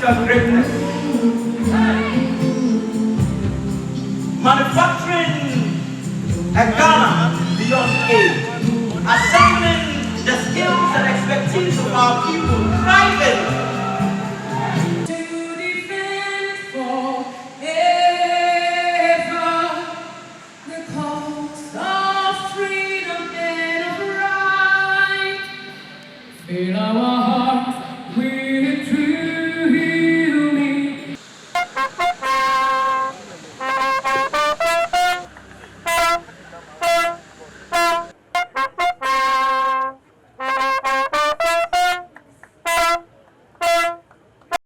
Africa's greatness. Manufacturing a Ghana beyond aid. Assembling the skills and expertise of our people, thriving. To defend forever the cause of freedom and of right.